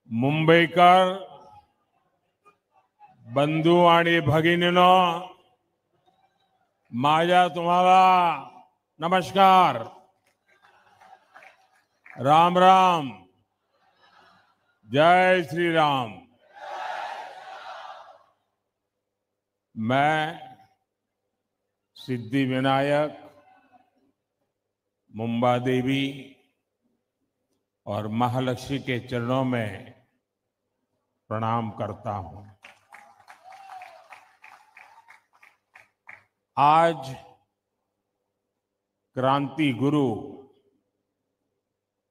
मुंबईकर बंधू आणि भगिनींनो, माझा तुम्हाला नमस्कार. राम राम. जय श्री राम. मैं सिद्धि विनायक, मुंबा देवी और महालक्ष्मी के चरणों में प्रणाम करता हूं. आज क्रांति गुरु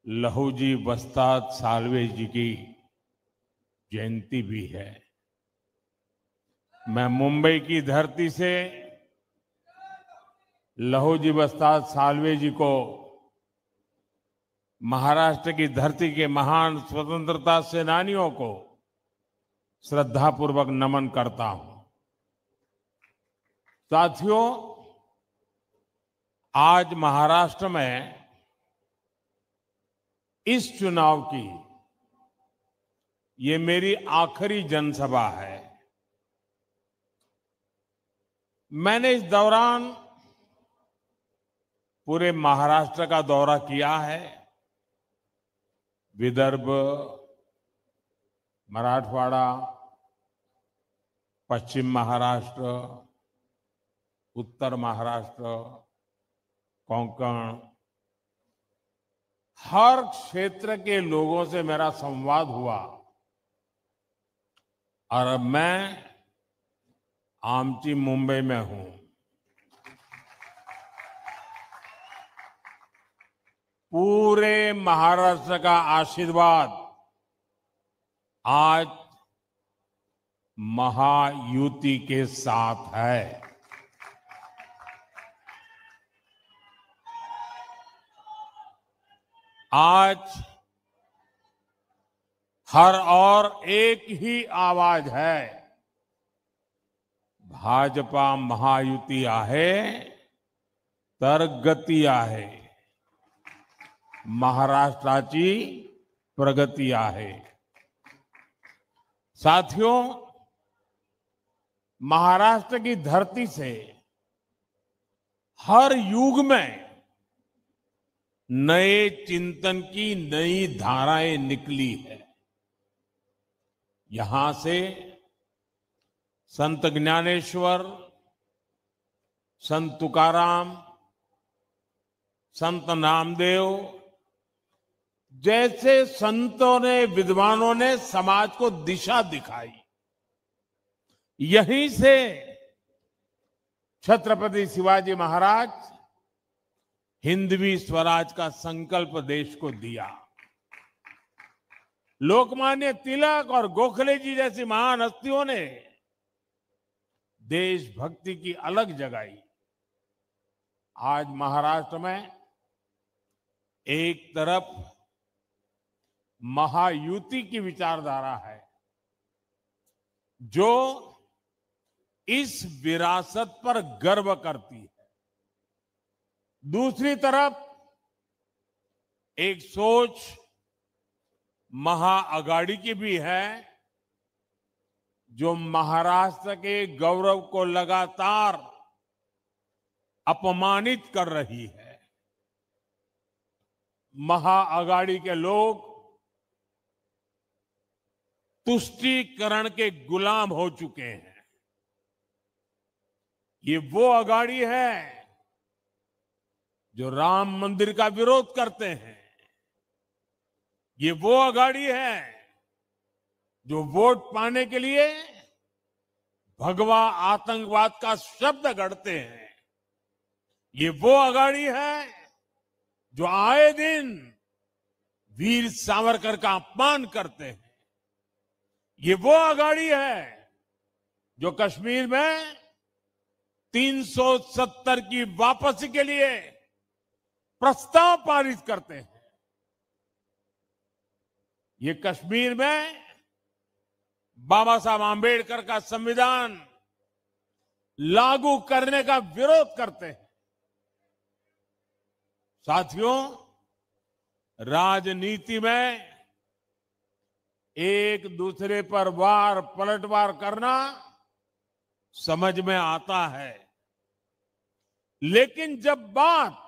लहूजी वस्ताद साल्वे जी की जयंती भी है. मैं मुंबई की धरती से लहूजी वस्ताद साल्वे जी को महाराष्ट्र की धरती के महान स्वतंत्रता सेनानियों को श्रद्धापूर्वक नमन करता हूं. साथियों, आज महाराष्ट्र में इस चुनाव की ये मेरी आखिरी जनसभा है. मैंने इस दौरान पूरे महाराष्ट्र का दौरा किया है. विदर्भ, मराठवाड़ा, पश्चिम महाराष्ट्र, उत्तर महाराष्ट्र, कोंकण, हर क्षेत्र के लोगों से मेरा संवाद हुआ और अब मैं आमची मुंबई में हूं. पूरे महाराष्ट्र का आशीर्वाद आज महायुति के साथ है. आज हर और एक ही आवाज है, भाजपा महायुति आहे तर गती आहे, महाराष्ट्राची प्रगती आहे. साथियों, महाराष्ट्र की धरती से हर युग में नए चिंतन की नई धाराएं निकली है. यहां से संत ज्ञानेश्वर, संत तुकाराम, संत नामदेव जैसे संतों ने, विद्वानों ने समाज को दिशा दिखाई. यहीं से छत्रपति शिवाजी महाराज हिंदवी स्वराज का संकल्प देश को दिया. लोकमान्य तिलक और गोखले जी जैसी महान हस्तियों ने देशभक्ति की अलग जगाई. आज महाराष्ट्र में एक तरफ महायुति की विचारधारा है जो इस विरासत पर गर्व करती है. दूसरी तरफ एक सोच महाअगाड़ी की भी है जो महाराष्ट्र के गौरव को लगातार अपमानित कर रही है. महाअगाड़ी के लोग तुष्टीकरण के गुलाम हो चुके हैं. ये वो अगाड़ी है जो राम मंदिर का विरोध करते हैं. ये वो अगाड़ी है जो वोट पाने के लिए भगवा आतंकवाद का शब्द गढ़ते हैं. ये वो अगाड़ी है जो आए दिन वीर सावरकर का अपमान करते हैं. ये वो अगाड़ी है जो कश्मीर में 370 की वापसी के लिए प्रस्ताव पारित करते हैं. ये कश्मीर में बाबा साहब आंबेडकर का संविधान लागू करने का विरोध करते हैं. साथियों, राजनीति में एक दूसरे पर वार पलटवार करना समझ में आता है, लेकिन जब बात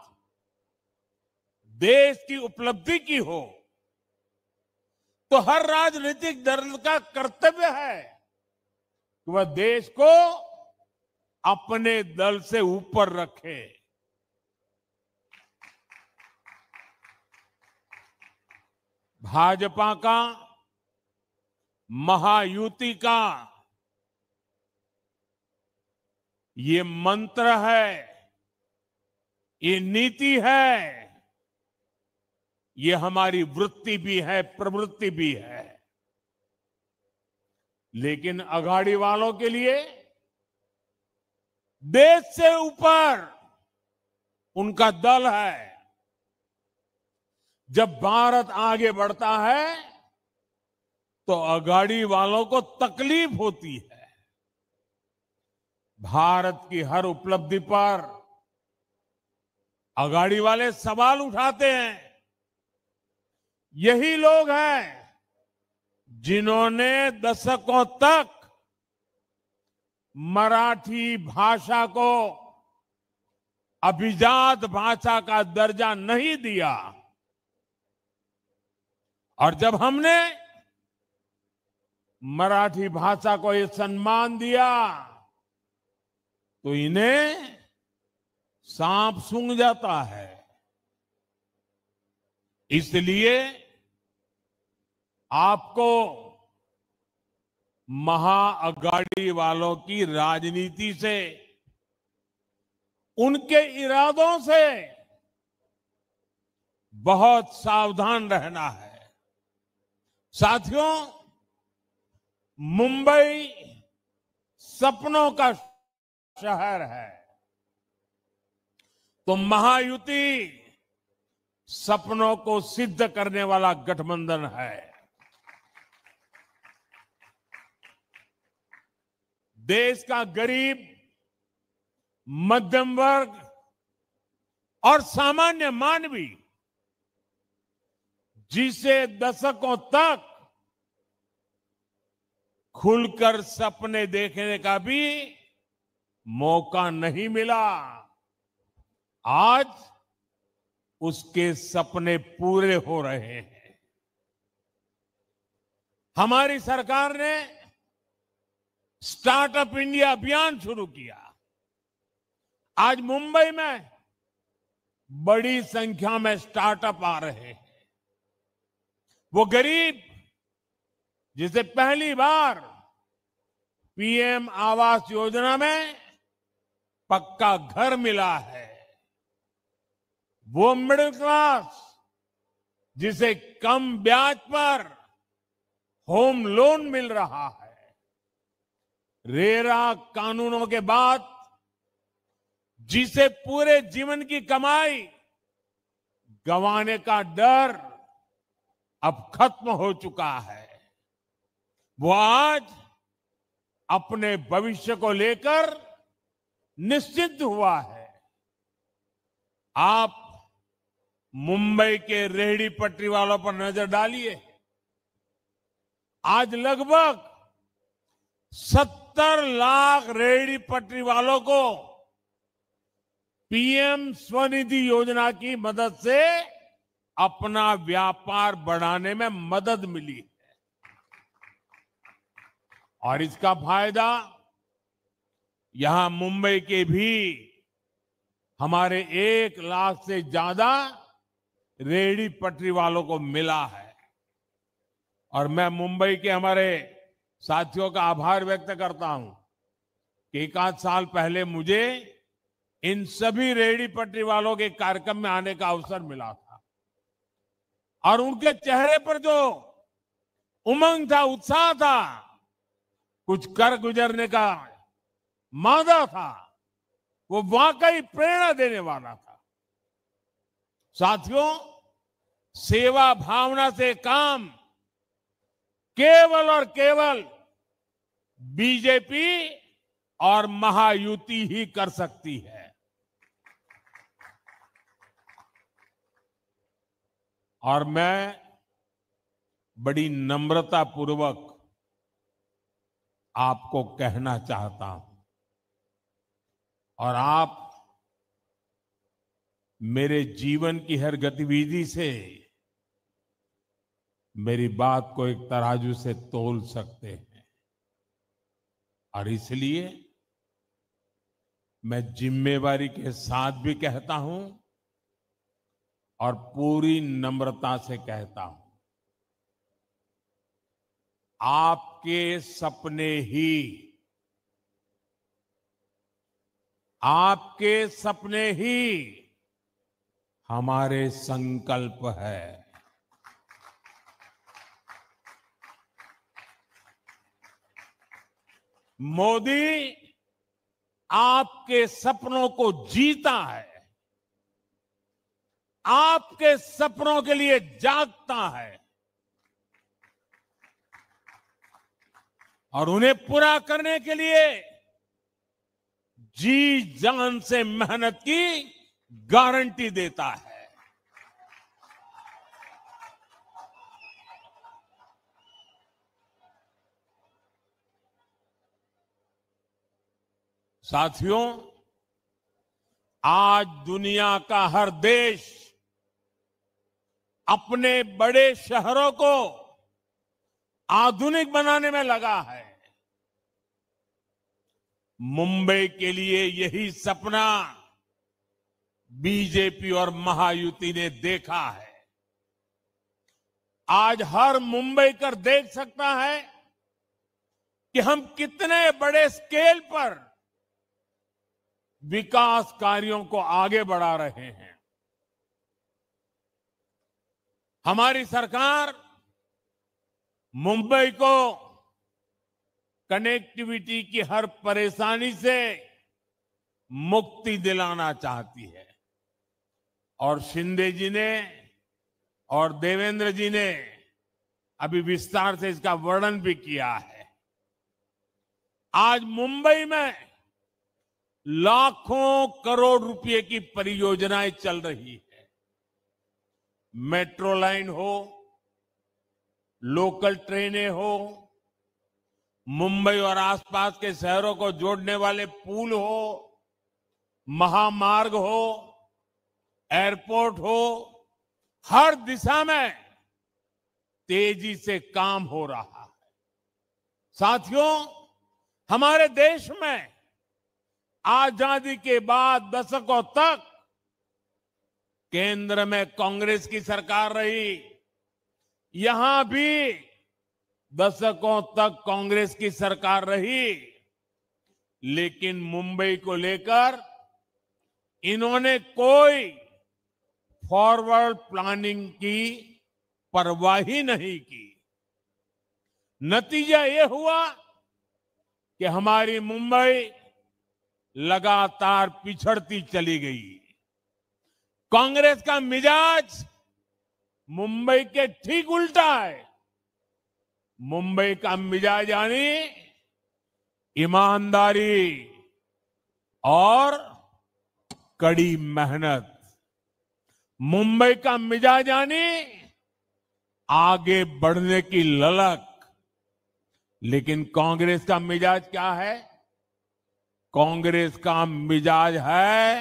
देश की उपलब्धि की हो तो हर राजनीतिक दल का कर्तव्य है कि वह देश को अपने दल से ऊपर रखे। भाजपा का, महायुति का ये मंत्र है, ये नीति है, ये हमारी वृत्ति भी है, प्रवृत्ति भी है। लेकिन अघाड़ी वालों के लिए देश से ऊपर उनका दल है। जब भारत आगे बढ़ता है तो अघाड़ी वालों को तकलीफ होती है। भारत की हर उपलब्धि पर अघाड़ी वाले सवाल उठाते हैं। यही लोग हैं जिन्होंने दशकों तक मराठी भाषा को अभिजात भाषा का दर्जा नहीं दिया, और जब हमने मराठी भाषा को ये सम्मान दिया तो इन्हें सांप सूंघ जाता है। इसलिए आपको महाअघाड़ी वालों की राजनीति से, उनके इरादों से बहुत सावधान रहना है। साथियों, मुंबई सपनों का शहर है तो महायुति सपनों को सिद्ध करने वाला गठबंधन है। देश का गरीब, मध्यम वर्ग और सामान्य मानवी, जिसे दशकों तक खुलकर सपने देखने का भी मौका नहीं मिला, आज उसके सपने पूरे हो रहे हैं। हमारी सरकार ने स्टार्टअप इंडिया अभियान शुरू किया। आज मुंबई में बड़ी संख्या में स्टार्टअप आ रहे हैं। वो गरीब जिसे पहली बार पीएम आवास योजना में पक्का घर मिला है, वो मिडिल क्लास जिसे कम ब्याज पर होम लोन मिल रहा है, रेरा कानूनों के बाद जिसे पूरे जीवन की कमाई गंवाने का डर अब खत्म हो चुका है, वो आज अपने भविष्य को लेकर निश्चिंत हुआ है। आप मुंबई के रेहड़ी पटरी वालों पर नजर डालिए। आज लगभग 70 लाख रेहड़ी पटरी वालों को पीएम स्वनिधि योजना की मदद से अपना व्यापार बढ़ाने में मदद मिली है, और इसका फायदा यहां मुंबई के भी हमारे 1 लाख से ज्यादा रेहड़ी पटरी वालों को मिला है। और मैं मुंबई के हमारे साथियों का आभार व्यक्त करता हूं कि 1 साल पहले मुझे इन सभी रेहड़ी पटरी वालों के कार्यक्रम में आने का अवसर मिला था, और उनके चेहरे पर जो उमंग था, उत्साह था, कुछ कर गुजरने का मादा था, वो वाकई प्रेरणा देने वाला था। साथियों, सेवा भावना से काम केवल और केवल बीजेपी और महायुति ही कर सकती है। और मैं बड़ी नम्रता पूर्वक आपको कहना चाहता हूं और आप मेरे जीवन की हर गतिविधि से मेरी बात को एक तराजू से तोल सकते हैं और इसलिए मैं जिम्मेवारी के साथ भी कहता हूं और पूरी नम्रता से कहता हूं, आपके सपने ही हमारे संकल्प है। मोदी आपके सपनों को जीता है, आपके सपनों के लिए जागता है और उन्हें पूरा करने के लिए जी जान से मेहनत की गारंटी देता है। साथियों, आज दुनिया का हर देश अपने बड़े शहरों को आधुनिक बनाने में लगा है। मुंबई के लिए यही सपना बीजेपी और महायुति ने देखा है। आज हर मुंबईकर देख सकता है कि हम कितने बड़े स्केल पर विकास कार्यों को आगे बढ़ा रहे हैं। हमारी सरकार मुंबई को कनेक्टिविटी की हर परेशानी से मुक्ति दिलाना चाहती है और शिंदे जी ने और देवेंद्र जी ने अभी विस्तार से इसका वर्णन भी किया है। आज मुंबई में लाखों करोड़ रुपए की परियोजनाएं चल रही है। मेट्रो लाइन हो, लोकल ट्रेनें हो, मुंबई और आसपास के शहरों को जोड़ने वाले पुल हो, महामार्ग हो, एयरपोर्ट हो, हर दिशा में तेजी से काम हो रहा है। साथियों, हमारे देश में आजादी के बाद दशकों तक केंद्र में कांग्रेस की सरकार रही। यहां भी दशकों तक कांग्रेस की सरकार रही, लेकिन मुंबई को लेकर इन्होंने कोई फॉरवर्ड प्लानिंग की परवाह ही नहीं की। नतीजा यह हुआ कि हमारी मुंबई लगातार पिछड़ती चली गई। कांग्रेस का मिजाज मुंबई के ठीक उल्टा है। मुंबई का मिजाज यानी ईमानदारी और कड़ी मेहनत। मुंबई का मिजाज यानी आगे बढ़ने की ललक। लेकिन कांग्रेस का मिजाज क्या है? कांग्रेस का मिजाज है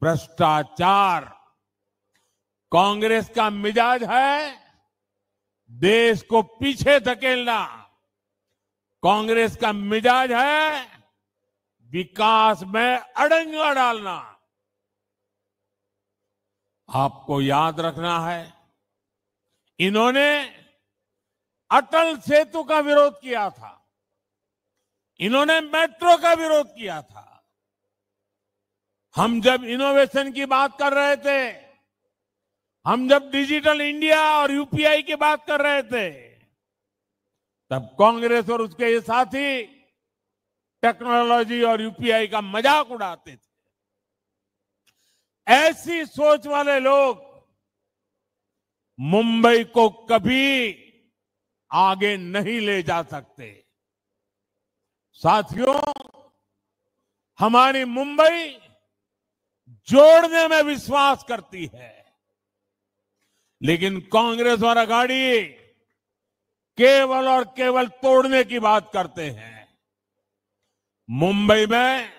भ्रष्टाचार। कांग्रेस का मिजाज है देश को पीछे धकेलना। कांग्रेस का मिजाज है विकास में अड़ंगा डालना। आपको याद रखना है, इन्होंने अटल सेतु का विरोध किया था, इन्होंने मेट्रो का विरोध किया था। हम जब इनोवेशन की बात कर रहे थे, हम जब डिजिटल इंडिया और यूपीआई की बात कर रहे थे, तब कांग्रेस और उसके ये साथी टेक्नोलॉजी और यूपीआई का मजाक उड़ाते थे। ऐसी सोच वाले लोग मुंबई को कभी आगे नहीं ले जा सकते। साथियों, हमारी मुंबई जोड़ने में विश्वास करती है, लेकिन कांग्रेस और अघाड़ी केवल और केवल तोड़ने की बात करते हैं। मुंबई में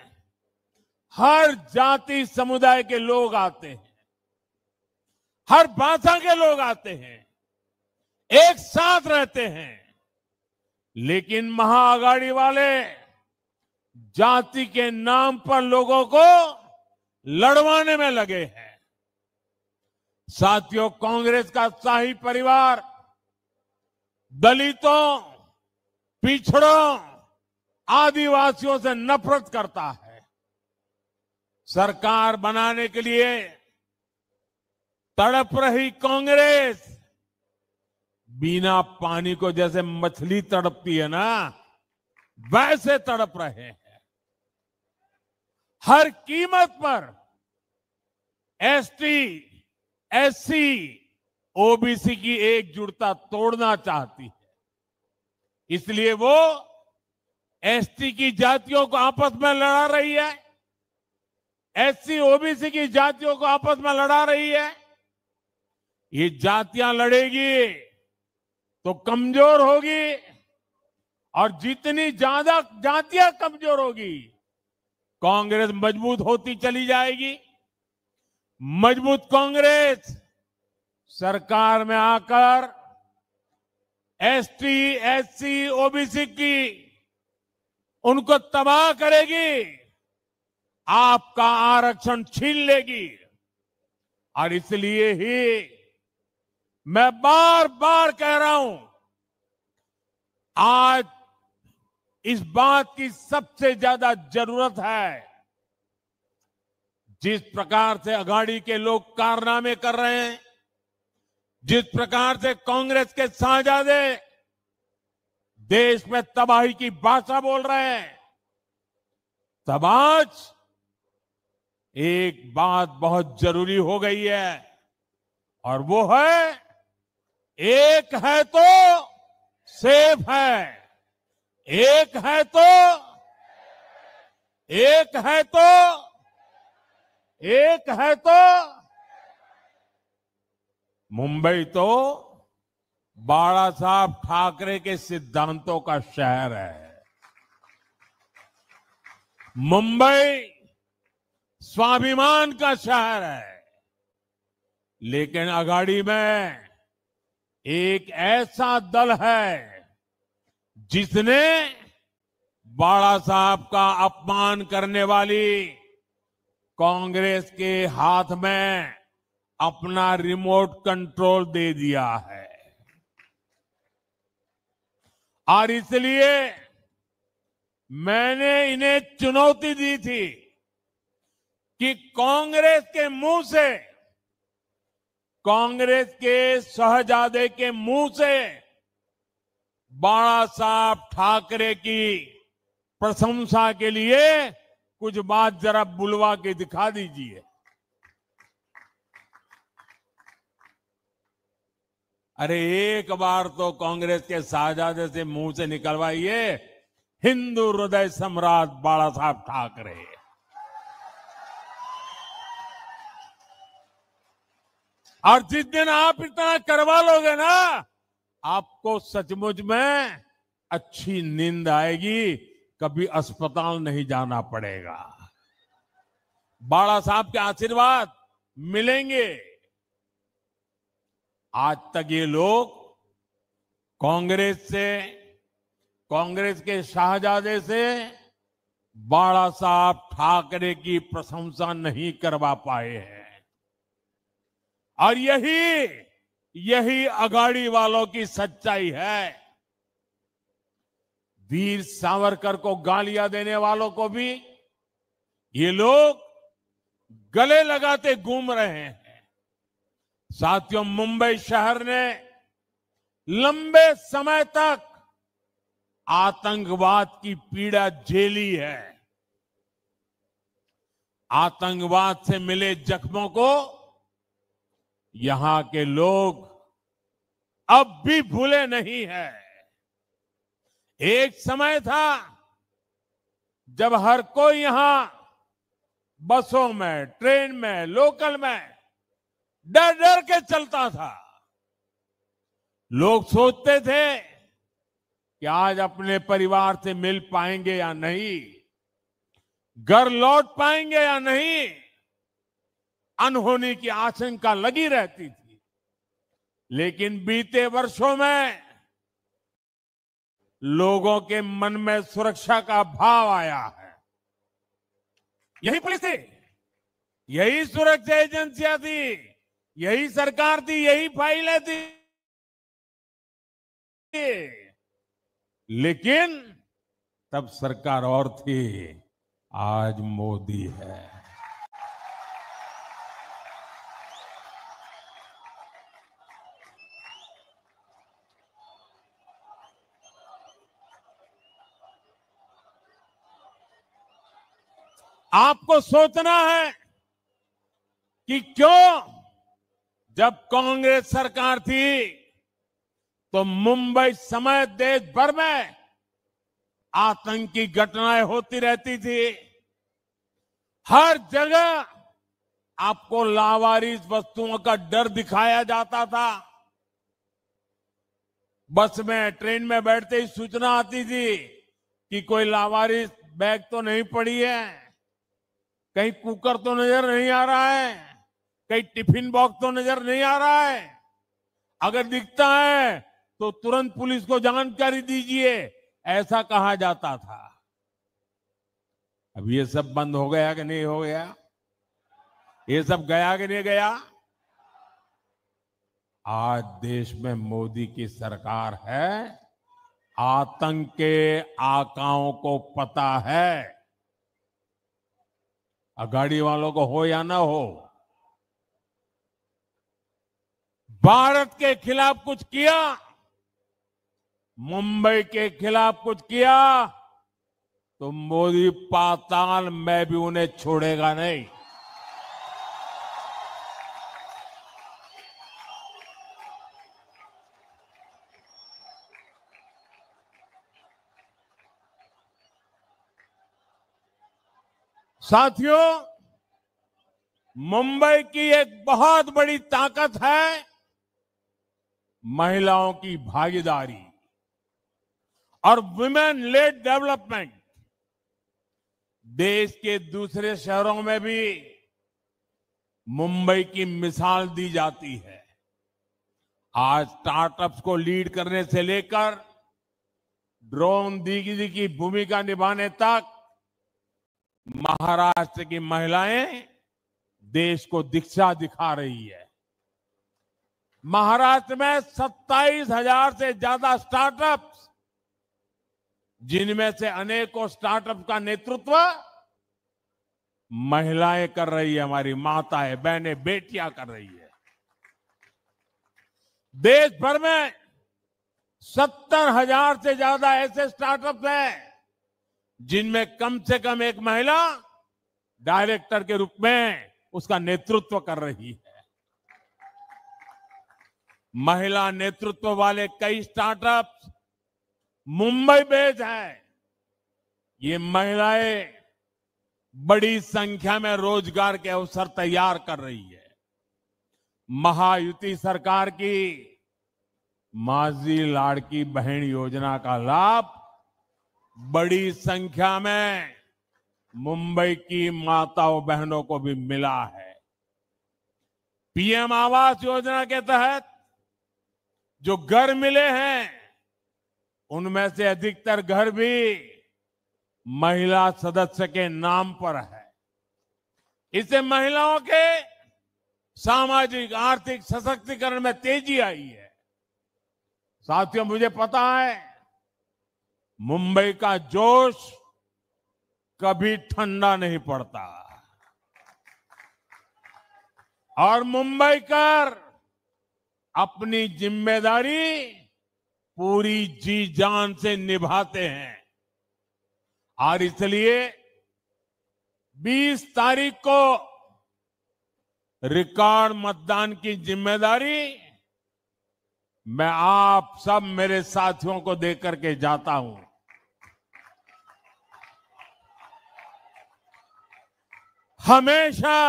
हर जाति समुदाय के लोग आते हैं, हर भाषा के लोग आते हैं, एक साथ रहते हैं, लेकिन महाअघाड़ी वाले जाति के नाम पर लोगों को लड़वाने में लगे हैं। साथियों, कांग्रेस का शाही परिवार दलितों, पिछड़ों, आदिवासियों से नफरत करता है। सरकार बनाने के लिए तड़प रही कांग्रेस बिना पानी को जैसे मछली तड़पती है ना, वैसे तड़प रहे हैं। हर कीमत पर एसटी, एससी, ओबीसी की एकजुटता तोड़ना चाहती है। इसलिए वो एसटी की जातियों को आपस में लड़ा रही है, एससी, ओबीसी की जातियों को आपस में लड़ा रही है। ये जातियां लड़ेगी तो कमजोर होगी, और जितनी ज्यादा जातियां कमजोर होगी, कांग्रेस मजबूत होती चली जाएगी। मजबूत कांग्रेस सरकार में आकर एसटी, एससी, ओबीसी की उनको तबाह करेगी, आपका आरक्षण छीन लेगी। और इसलिए ही मैं बार बार कह रहा हूं, आज इस बात की सबसे ज्यादा जरूरत है। जिस प्रकार से अघाड़ी के लोग कारनामे कर रहे हैं, जिस प्रकार से कांग्रेस के शाहजादे देश में तबाही की भाषा बोल रहे हैं, तब आज एक बात बहुत जरूरी हो गई है, और वो है, एक है तो सेफ है, एक है तो, एक है तो, एक है तो। मुंबई तो बाला साहब ठाकरे के सिद्धांतों का शहर है। मुंबई स्वाभिमान का शहर है। लेकिन अघाड़ी में एक ऐसा दल है जिसने बाला साहब का अपमान करने वाली कांग्रेस के हाथ में अपना रिमोट कंट्रोल दे दिया है। और इसलिए मैंने इन्हें चुनौती दी थी कि कांग्रेस के मुंह से, कांग्रेस के शहजादे के मुंह से बाला साहब ठाकरे की प्रशंसा के लिए कुछ बात जरा बुलवा के दिखा दीजिए। अरे एक बार तो कांग्रेस के शाहजादे से मुंह से निकलवाइए, हिंदू हृदय सम्राट बाला साहब ठाकरे। और जिस दिन आप इतना करवा लोगे ना, आपको सचमुच में अच्छी नींद आएगी, कभी अस्पताल नहीं जाना पड़ेगा। बाला साहब के आशीर्वाद मिलेंगे। आज तक ये लोग कांग्रेस से, कांग्रेस के शाहजादे से बाला साहब ठाकरे की प्रशंसा नहीं करवा पाए हैं। और यही अघाड़ी वालों की सच्चाई है। वीर सावरकर को गालियां देने वालों को भी ये लोग गले लगाते घूम रहे हैं। साथियों, मुंबई शहर ने लंबे समय तक आतंकवाद की पीड़ा झेली है। आतंकवाद से मिले जख्मों को यहां के लोग अब भी भूले नहीं है। एक समय था जब हर कोई यहां बसों में, ट्रेन में, लोकल में डर डर के चलता था। लोग सोचते थे कि आज अपने परिवार से मिल पाएंगे या नहीं, घर लौट पाएंगे या नहीं, अनहोनी की आशंका लगी रहती थी। लेकिन बीते वर्षों में लोगों के मन में सुरक्षा का भाव आया है। यही पुलिस थी, यही सुरक्षा एजेंसियां थी, यही सरकार थी, यही फाइलें थी। लेकिन तब सरकार और थी, आज मोदी है। आपको सोचना है कि क्यों जब कांग्रेस सरकार थी तो मुंबई समेत देश भर में आतंकी घटनाएं होती रहती थी। हर जगह आपको लावारिस वस्तुओं का डर दिखाया जाता था। बस में, ट्रेन में बैठते ही सूचना आती थी कि कोई लावारिस बैग तो नहीं पड़ी है, कहीं कुकर तो नजर नहीं आ रहा है, कहीं टिफिन बॉक्स तो नजर नहीं आ रहा है। अगर दिखता है तो तुरंत पुलिस को जानकारी दीजिए, ऐसा कहा जाता था। अब ये सब बंद हो गया कि नहीं हो गया? ये सब गया कि नहीं गया? आज देश में मोदी की सरकार है। आतंक के आकाओं को पता है, अगाड़ी वालों को हो या ना हो, भारत के खिलाफ कुछ किया, मुंबई के खिलाफ कुछ किया, तो मोदी पाताल में भी उन्हें छोड़ेगा नहीं। साथियों, मुंबई की एक बहुत बड़ी ताकत है महिलाओं की भागीदारी और वुमेन लेड डेवलपमेंट। देश के दूसरे शहरों में भी मुंबई की मिसाल दी जाती है। आज स्टार्टअप्स को लीड करने से लेकर ड्रोन दीदी की भूमिका निभाने तक महाराष्ट्र की महिलाएं देश को दिशा दिखा रही है। महाराष्ट्र में 27,000 से ज्यादा स्टार्टअप्स, जिनमें से अनेकों स्टार्टअप का नेतृत्व महिलाएं कर रही है, हमारी माताएं, बहनें, बेटियां कर रही है। देश भर में 70,000 से ज्यादा ऐसे स्टार्टअप्स हैं जिनमें कम से कम एक महिला डायरेक्टर के रूप में उसका नेतृत्व कर रही है। महिला नेतृत्व वाले कई स्टार्टअप्स मुंबई बेस्ड हैं। ये महिलाएं बड़ी संख्या में रोजगार के अवसर तैयार कर रही है। महायुति सरकार की माझी लाड़की बहन योजना का लाभ बड़ी संख्या में मुंबई की माताओं बहनों को भी मिला है। पीएम आवास योजना के तहत जो घर मिले हैं, उनमें से अधिकतर घर भी महिला सदस्य के नाम पर है। इससे महिलाओं के सामाजिक आर्थिक सशक्तिकरण में तेजी आई है। साथियों, मुझे पता है मुंबई का जोश कभी ठंडा नहीं पड़ता और मुंबईकर अपनी जिम्मेदारी पूरी जी जान से निभाते हैं। और इसलिए 20 तारीख को रिकॉर्ड मतदान की जिम्मेदारी मैं आप सब मेरे साथियों को देकर के जाता हूं। हमेशा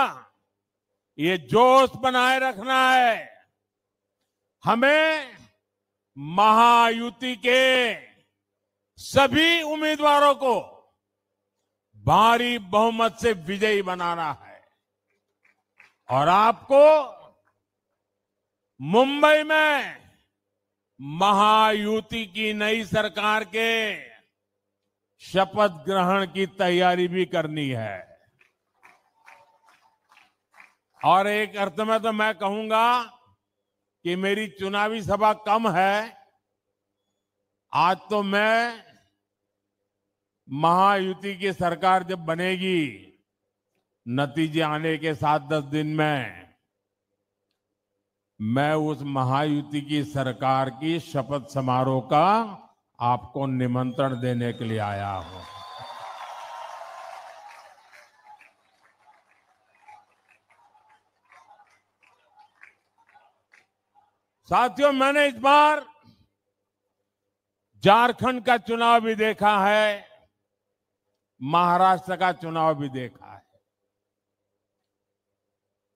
ये जोश बनाए रखना है। हमें महायुति के सभी उम्मीदवारों को भारी बहुमत से विजयी बनाना है और आपको मुंबई में महायुति की नई सरकार के शपथ ग्रहण की तैयारी भी करनी है। और एक अर्थ में तो मैं कहूंगा कि मेरी चुनावी सभा कम है। आज तो मैं महायुति की सरकार जब बनेगी, नतीजे आने के 7-10 दिन में, मैं उस महायुति की सरकार की शपथ समारोह का आपको निमंत्रण देने के लिए आया हूं। साथियों, मैंने इस बार झारखंड का चुनाव भी देखा है, महाराष्ट्र का चुनाव भी देखा है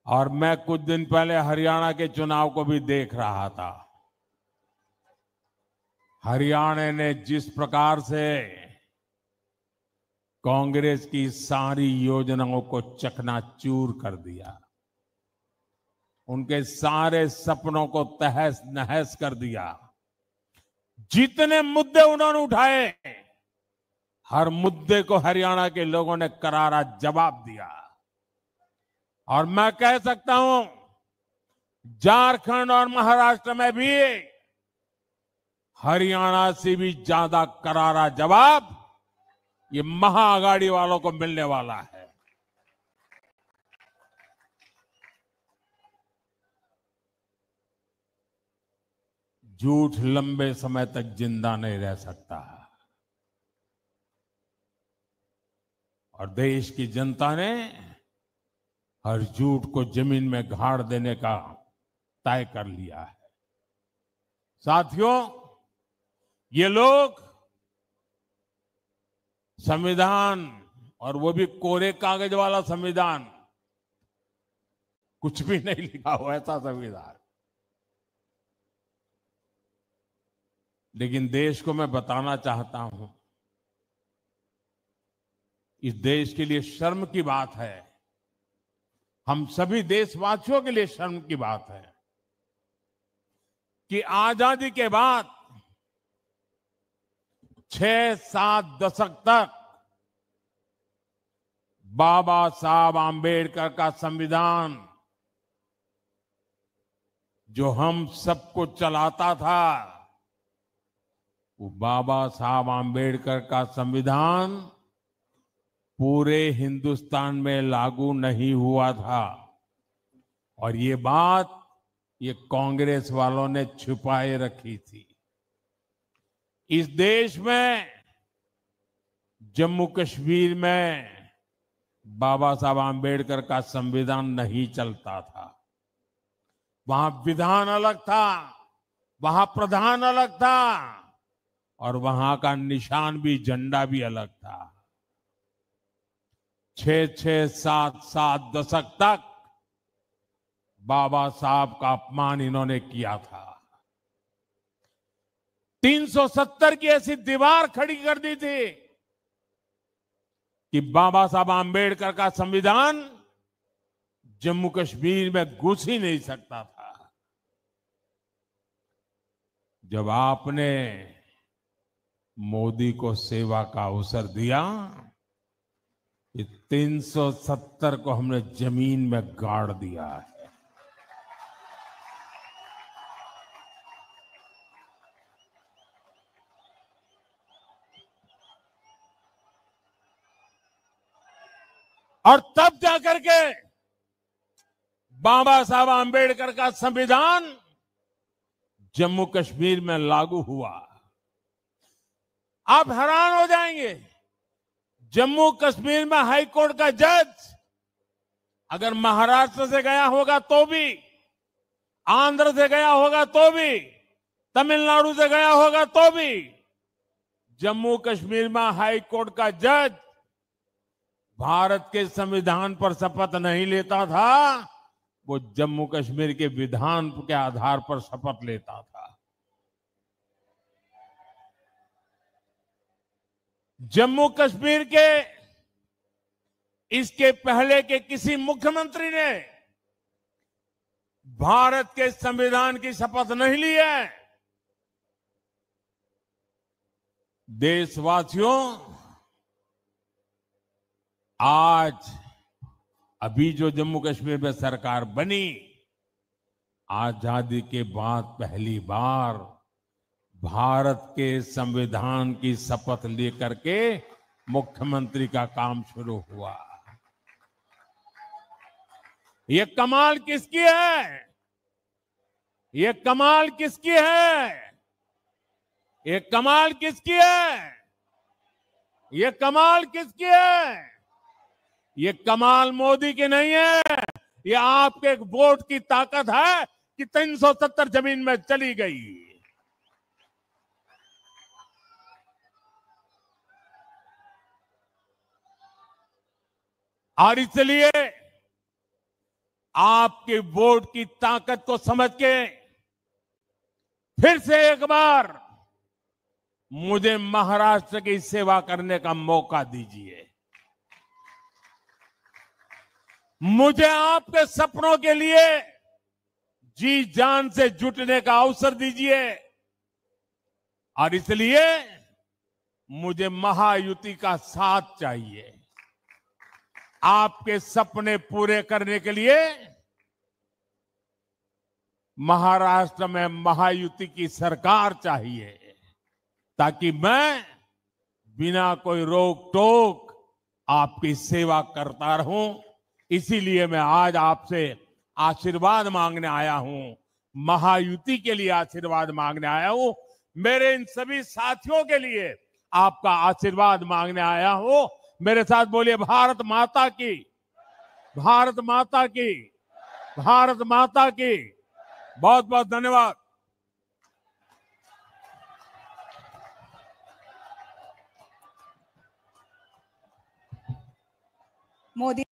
और मैं कुछ दिन पहले हरियाणा के चुनाव को भी देख रहा था। हरियाणा ने जिस प्रकार से कांग्रेस की सारी योजनाओं को चकनाचूर कर दिया, उनके सारे सपनों को तहस नहस कर दिया। जितने मुद्दे उन्होंने उठाए, हर मुद्दे को हरियाणा के लोगों ने करारा जवाब दिया। और मैं कह सकता हूं, झारखंड और महाराष्ट्र में भी हरियाणा से भी ज्यादा करारा जवाब ये महाआघाड़ी वालों को मिलने वाला है। झूठ लंबे समय तक जिंदा नहीं रह सकता और देश की जनता ने हर झूठ को जमीन में गाड़ देने का तय कर लिया है। साथियों, ये लोग संविधान, और वो भी कोरे कागज वाला संविधान, कुछ भी नहीं लिखा हुआ ऐसा संविधान, लेकिन देश को मैं बताना चाहता हूं, इस देश के लिए शर्म की बात है, हम सभी देशवासियों के लिए शर्म की बात है कि आजादी के बाद 6-7 दशक तक बाबा साहब आंबेडकर का संविधान जो हम सबको चलाता था, वो बाबा साहब आंबेडकर का संविधान पूरे हिंदुस्तान में लागू नहीं हुआ था। और ये बात ये कांग्रेस वालों ने छुपाए रखी थी। इस देश में जम्मू कश्मीर में बाबा साहब आंबेडकर का संविधान नहीं चलता था। वहां विधान अलग था, वहां प्रधान अलग था और वहां का निशान भी, झंडा भी अलग था। 6-6, 7-7 दशक तक बाबा साहब का अपमान इन्होंने किया था। 370 की ऐसी दीवार खड़ी कर दी थी कि बाबा साहब आंबेडकर का संविधान जम्मू कश्मीर में घुस ही नहीं सकता था। जब आपने मोदी को सेवा का अवसर दिया, ये 370 को हमने जमीन में गाड़ दिया है। और तब जाकर के बाबा साहब आंबेडकर का संविधान जम्मू कश्मीर में लागू हुआ। आप हैरान हो जाएंगे, जम्मू कश्मीर में हाई कोर्ट का जज अगर महाराष्ट्र से गया होगा तो भी, आंध्र से गया होगा तो भी, तमिलनाडु से गया होगा तो भी, जम्मू कश्मीर में हाई कोर्ट का जज भारत के संविधान पर शपथ नहीं लेता था, वो जम्मू कश्मीर के विधान के आधार पर शपथ लेता था। जम्मू कश्मीर के इसके पहले के किसी मुख्यमंत्री ने भारत के संविधान की शपथ नहीं ली है। देशवासियों, आज अभी जो जम्मू कश्मीर में सरकार बनी, आजादी के बाद पहली बार भारत के संविधान की शपथ लेकर के मुख्यमंत्री का काम शुरू हुआ। ये कमाल किसकी है? ये कमाल किसकी है? ये कमाल किसकी है? ये कमाल किसकी है? ये कमाल मोदी की नहीं है। ये आपके एक वोट की ताकत है कि 370 जमीन में चली गई। और इसलिए आपके वोट की ताकत को समझ के फिर से एक बार मुझे महाराष्ट्र की सेवा करने का मौका दीजिए। मुझे आपके सपनों के लिए जी जान से जुटने का अवसर दीजिए। और इसलिए मुझे महायुति का साथ चाहिए। आपके सपने पूरे करने के लिए महाराष्ट्र में महायुति की सरकार चाहिए, ताकि मैं बिना कोई रोक टोक आपकी सेवा करता रहूं। इसीलिए मैं आज आपसे आशीर्वाद मांगने आया हूं, महायुति के लिए आशीर्वाद मांगने आया हूं। मेरे इन सभी साथियों के लिए आपका आशीर्वाद मांगने आया हूं। मेरे साथ बोलिए, भारत माता की, भारत माता की, भारत माता की। बहुत बहुत धन्यवाद। मोदी